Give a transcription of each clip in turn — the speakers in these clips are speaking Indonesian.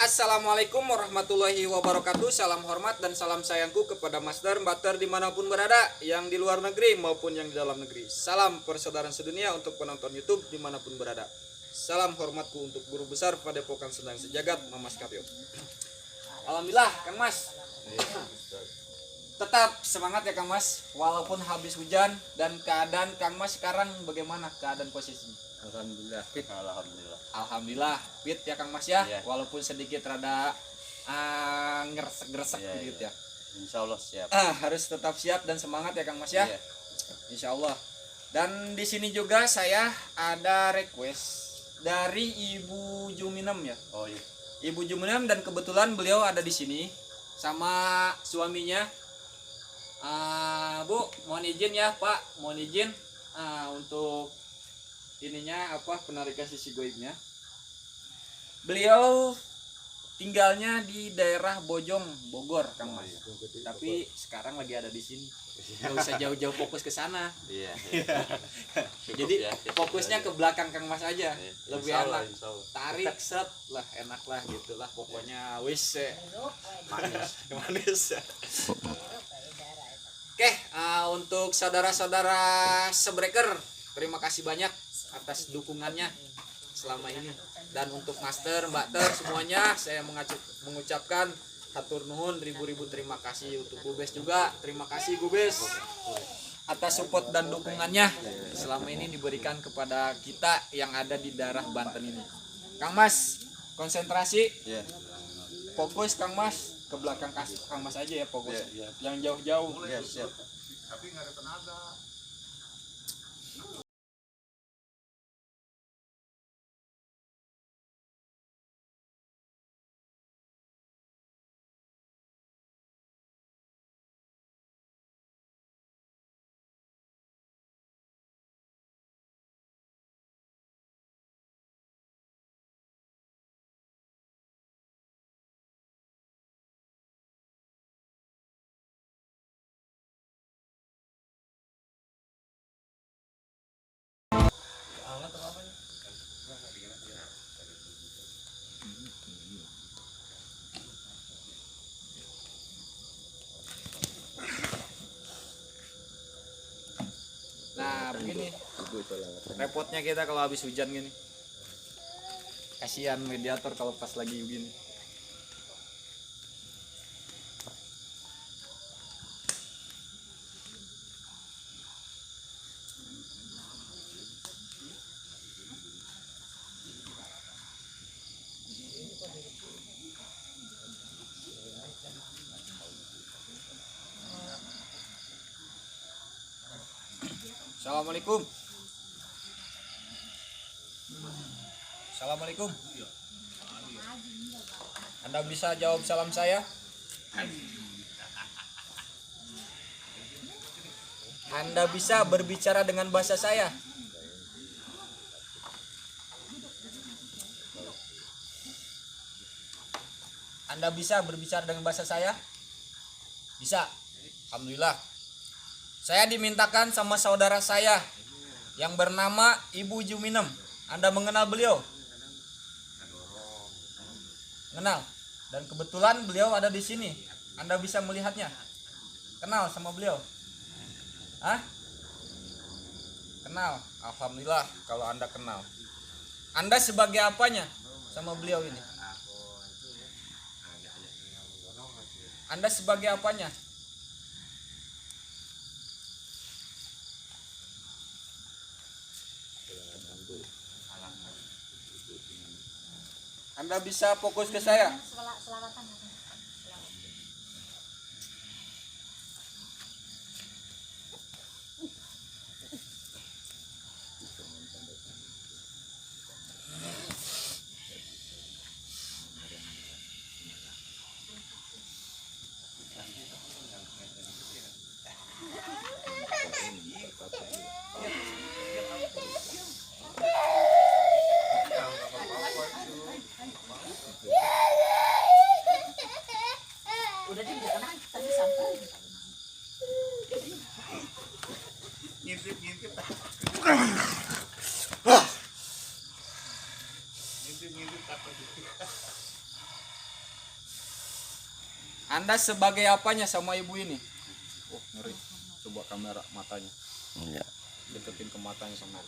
Assalamualaikum warahmatullahi wabarakatuh. Salam hormat dan salam sayangku kepada Master Mbater dimanapun berada, yang di luar negeri maupun yang di dalam negeri. Salam persaudaraan sedunia untuk penonton YouTube dimanapun berada. Salam hormatku untuk guru besar Padepokan Sendang Sejagat, Mamas Karyo. Alhamdulillah Kang Mas, tetap semangat ya Kang Mas, walaupun habis hujan. Dan keadaan Kang Mas sekarang bagaimana keadaan posisinya? Alhamdulillah fit. Alhamdulillah fit ya Kang Mas ya, Iya. walaupun sedikit rada ngeresek Iya, gitu iya. ya. Insya Allah siap. Harus tetap siap dan semangat ya Kang Mas ya. Iya. Insya Allah. Dan di sini juga saya ada request dari Ibu Juminem ya. Oh iya. Ibu Juminem, dan kebetulan beliau ada di sini sama suaminya. Bu, mohon izin ya Pak, mohon izin untuk ininya penarikan sisi goibnya. Beliau tinggalnya di daerah Bojong, Bogor, Kang Mas. Tapi sekarang lagi ada di sini. Gak usah jauh-jauh fokus ke sana. Iya. Jadi fokusnya ke belakang Kang Mas aja. Lebih enak. Insya Allah. Tarik set lah, enak lah gitulah. Pokoknya wis manis. Oke, untuk saudara-saudara Sebreaker, terima kasih banyak atas dukungannya selama ini. Dan untuk Master, Mbak Ter, semuanya saya mengucapkan hatur nuhun ribu-ribu terima kasih. Untuk Gubes juga, terima kasih Gubes atas support dan dukungannya selama ini diberikan kepada kita yang ada di daerah Banten ini. Kang Mas, konsentrasi, Iya. fokus Kang Mas, ke belakang Kang Mas aja ya fokus. Iya. Yang jauh-jauh. Iya, siap. Nah, begini repotnya kita kalau habis hujan gini. Kasihan mediator kalau pas lagi begini. Assalamualaikum. Assalamualaikum. Anda bisa jawab salam saya? Anda bisa berbicara dengan bahasa saya? Anda bisa berbicara dengan bahasa saya? Bisa. Alhamdulillah. Saya dimintakan sama saudara saya yang bernama Ibu Juminem. Anda mengenal beliau? Kenal. Dan kebetulan beliau ada di sini. Anda bisa melihatnya. Kenal sama beliau? Hah? Kenal. Alhamdulillah kalau Anda kenal. Anda sebagai apanya sama beliau ini? Anda sebagai apanya? Anda bisa fokus ke saya? Anda sebagai apanya sama ibu ini? Oh, ngeri. Coba kamera matanya. Iya. Deketin ke matanya sama.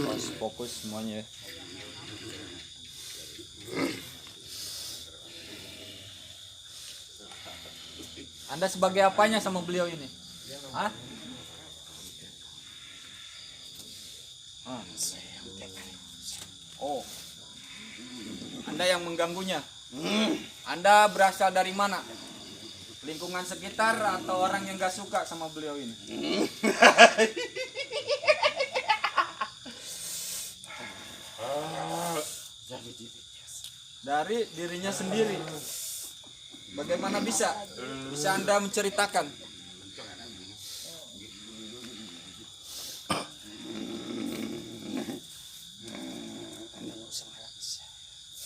Pas fokus semuanya ya. Anda sebagai apanya sama beliau ini? Hah? Oh, Anda yang mengganggunya. Anda berasal dari mana? Lingkungan sekitar atau orang yang gak suka sama beliau ini? Dari dirinya sendiri. Bagaimana bisa? Bisa Anda menceritakan?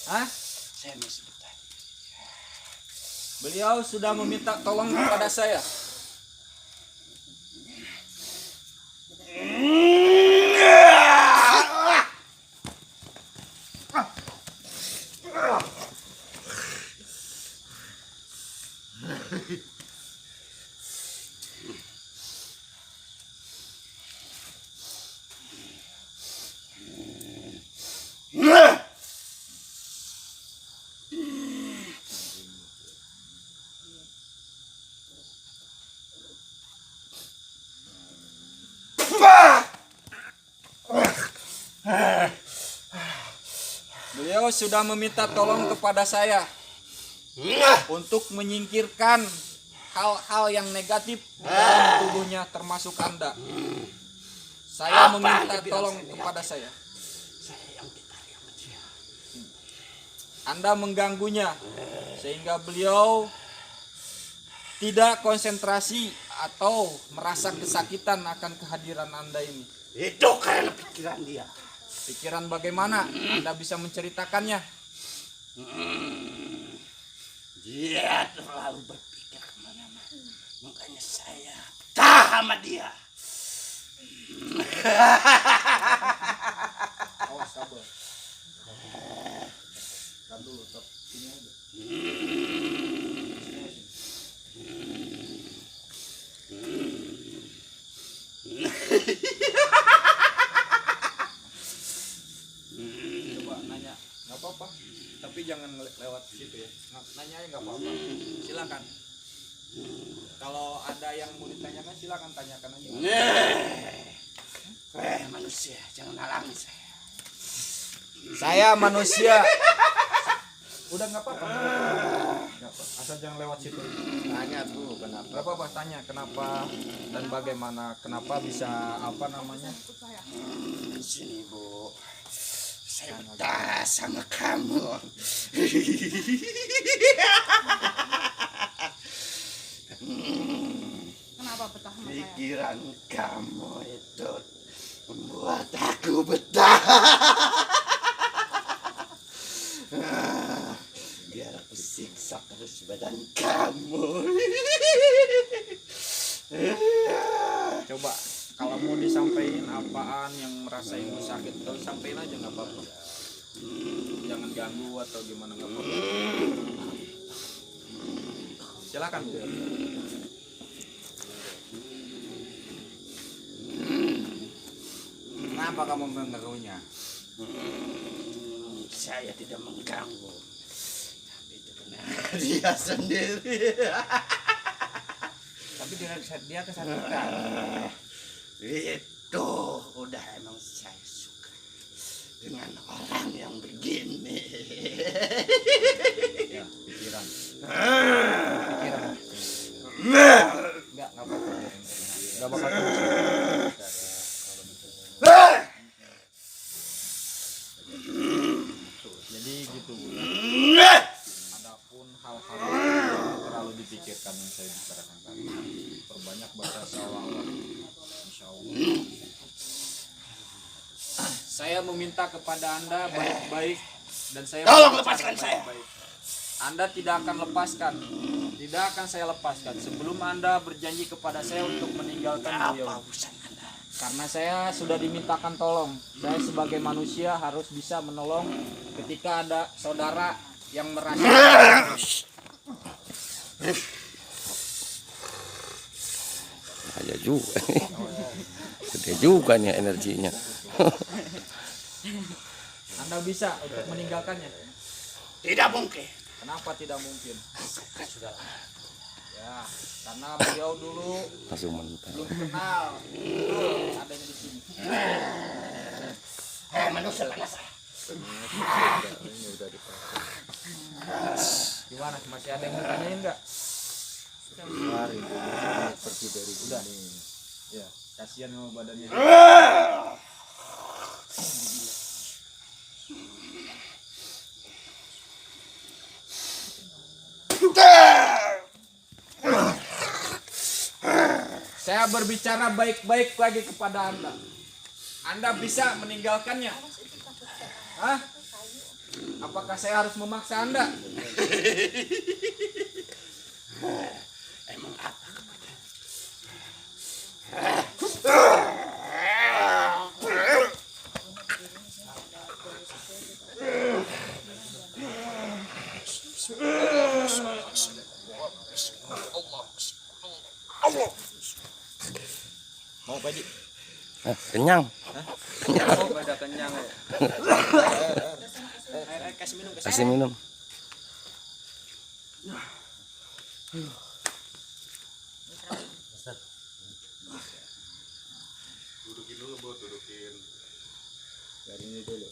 Hah? Saya masih bertanya. Beliau sudah meminta tolong kepada saya. Beliau sudah meminta tolong kepada saya untuk menyingkirkan hal-hal yang negatif dalam tubuhnya termasuk Anda. Saya meminta tolong kepada saya. Anda mengganggunya sehingga beliau tidak konsentrasi atau merasa kesakitan akan kehadiran Anda ini. Itu karena pikiran dia. Pikiran bagaimana? Anda bisa menceritakannya. Dia terlalu berpikir kemana-mana. Makanya saya tahan sama dia. Awas kabel. Tar dulu, tar sini aja. Coba nanya, nggak apa-apa. Tapi jangan lewat situ ya. Nanya aja nggak apa-apa. Silakan. Kalau ada yang mau ditanyakan silakan tanyakan aja. Manusia, jangan halangi saya. Saya manusia. Udah nggak apa-apa. Nggak apa. Asal jangan lewat situ. Tanya tuh kenapa? Nggak apa-apa, tanya kenapa dan bagaimana, kenapa bisa apa namanya? Sini Bu, saya betah sama kamu. Kenapa betah sama saya? Pikiran kamu itu membuat aku betah. Biar aku siksa terus badan kamu. Coba kalau mau disampaikan apaan yang merasa ibu sakit, kalau sampaikan aja nggak apa-apa. Jangan ganggu atau gimana, nggak apa-apa. Silakan Bu. Kenapa kamu mengganggunya? Saya tidak mengganggu. Tapi itu benar dia sendiri. Tapi dia kesakitan. Itu udah emang saya suka dengan orang yang begini. Ya, pikiran. Pikiran. Nggak apa-apa. Nggak apa-apa. Jadi gitu Bu. Adapun hal-hal yang terlalu dipikirkan yang saya bicarakan tadi, perbanyak baca sholawat. Insya Allah. Saya meminta kepada Anda baik-baik dan saya Tolong berbicara lepaskan saya. baik-baik. Anda tidak akan lepaskan, tidak akan saya lepaskan sebelum Anda berjanji kepada saya untuk meninggalkan beliau. Apa urusan Anda? Karena saya sudah dimintakan tolong. Saya sebagai manusia harus bisa menolong ketika ada saudara yang merasa. Aja juga. Gede juga nih energinya. Anda bisa untuk meninggalkannya. Tidak mungkin. Kenapa tidak mungkin? Ya, karena beliau dulu Langsung mentah. belum kenal. Betul, adanya di sini. Manusia lama saya. Gimana? Masih ada yang mau tanyain nggak? Pergi dari Udah. sini. Ya. Kasihan sama badannya. Saya berbicara baik-baik lagi kepada Anda. Anda bisa meninggalkannya. Hah? Apakah saya harus memaksa Anda? Emang apa? Mau Pak Haji? Kenyang. Oh, pada kenyang ya. Kasih minum. Kasih minum. Dari ini dulu.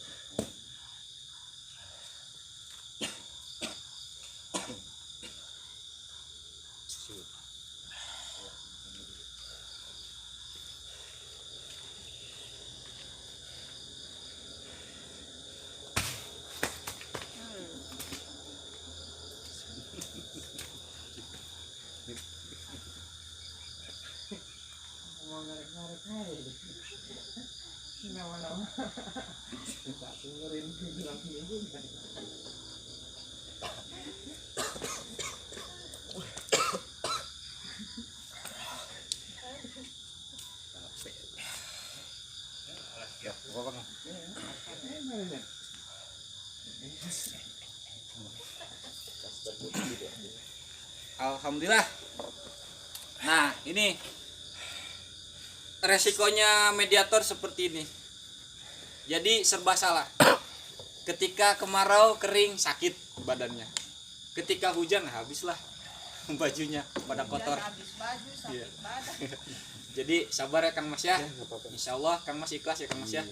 Alhamdulillah. Nah, ini resikonya mediator seperti ini. Jadi serba salah. Ketika kemarau kering sakit badannya. Ketika hujan habislah bajunya pada kotor. Habis baju, sakit Iya. badan. Jadi sabar ya Kang Mas ya. Insya Allah Kang Mas ikhlas ya Kang Mas ya.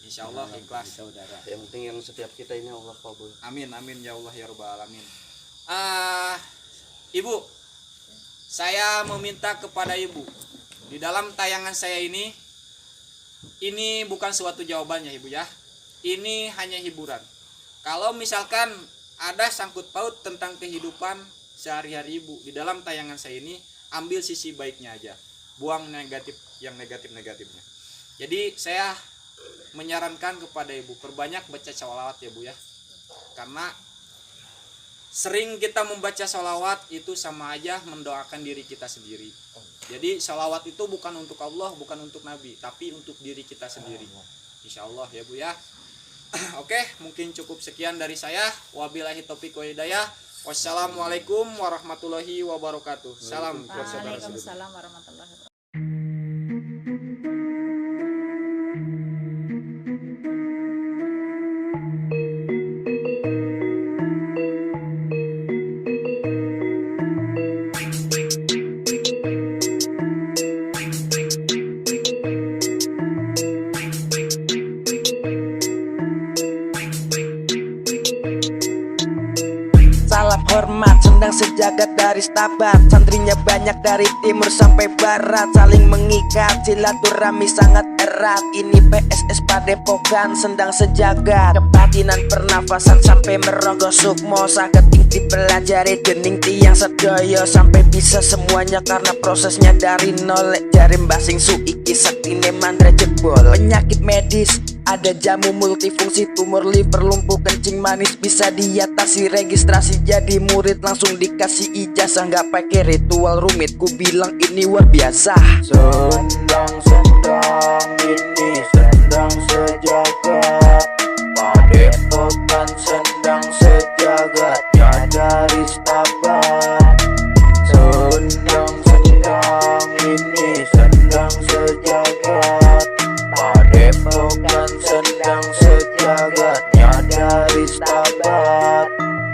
Insya Allah ikhlas. Saudara. Yang penting yang setiap kita ini Allah kabul. Amin amin ya Allah ya Rabbal alamin. Ibu, saya meminta kepada Ibu di dalam tayangan saya ini bukan suatu jawabannya Ibu ya. Ini hanya hiburan. Kalau misalkan ada sangkut paut tentang kehidupan sehari-hari Ibu di dalam tayangan saya ini, ambil sisi baiknya aja, buang negatifnya. Jadi saya menyarankan kepada Ibu perbanyak baca sholawat ya Bu ya, karena sering kita membaca sholawat itu sama aja mendoakan diri kita sendiri. Jadi sholawat itu bukan untuk Allah, bukan untuk Nabi, tapi untuk diri kita sendiri. Insya Allah ya Bu ya. Oke, mungkin cukup sekian dari saya. Wabillahi taufiq wa hidayah. Wassalamualaikum warahmatullahi wabarakatuh. Salam buat saudara-saudara. Waalaikumsalam warahmatullahi wabarakatuh. Salam hormat, sendang sejagat dari Stabat. Santrinya banyak dari timur sampai barat, saling mengikat, silaturahmi sangat erat. Ini PSS Padepokan, sendang sejagat. Kebatinan pernafasan sampai meronggo sukmo, saketing dipelajari dening tiang sedoyo. Sampai bisa semuanya karena prosesnya dari nol. Jari mbasing su iki sektine mantra jebol. Penyakit medis, ada jamu multifungsi, tumor liver, lumpuh kencing manis bisa diatasi. Registrasi jadi murid langsung dikasih ijazah, nggak pakai ritual rumit. Ku bilang ini luar biasa. Sendang sejagatnya dari stabat. Sendang-sendang ini sendang sejagat, padepokan sendang sejagatnya dari stabat.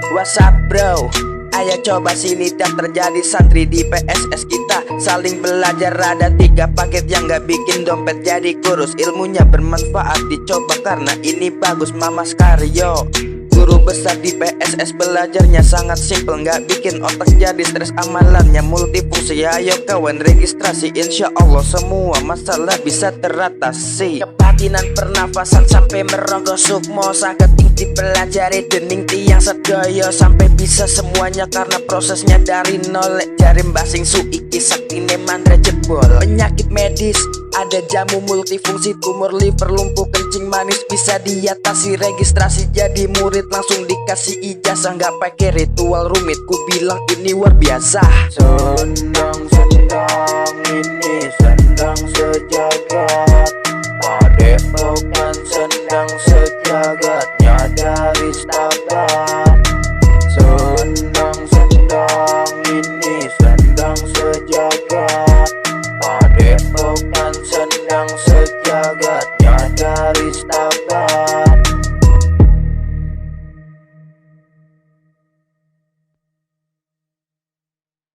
What's up bro? Ayo coba sini dan terjadi santri di PSS kita. Saling belajar, ada 3 paket yang gak bikin dompet jadi kurus. Ilmunya bermanfaat dicoba karena ini bagus Mamas Karyo. Guru besar di PSS belajarnya sangat simpel, gak bikin otak jadi stres, amalannya multifungsi. Ayo kawan registrasi, insya Allah semua masalah bisa teratasi. Kebatinan pernafasan sampai meronggo sukmo, saketing dipelajari dening tiang sedoyo sampai bisa semuanya karena prosesnya dari nol. Jari mbasing suiki saktine mandra jebol. Penyakit medis ada jamu multifungsi, tumor liver, lumpuh kencing manis bisa diatasi. Registrasi jadi murid langsung dikasih ijazah, nggak pakai ritual rumit, ku bilang ini luar biasa. Sendang-sendang ini sendang sejagat,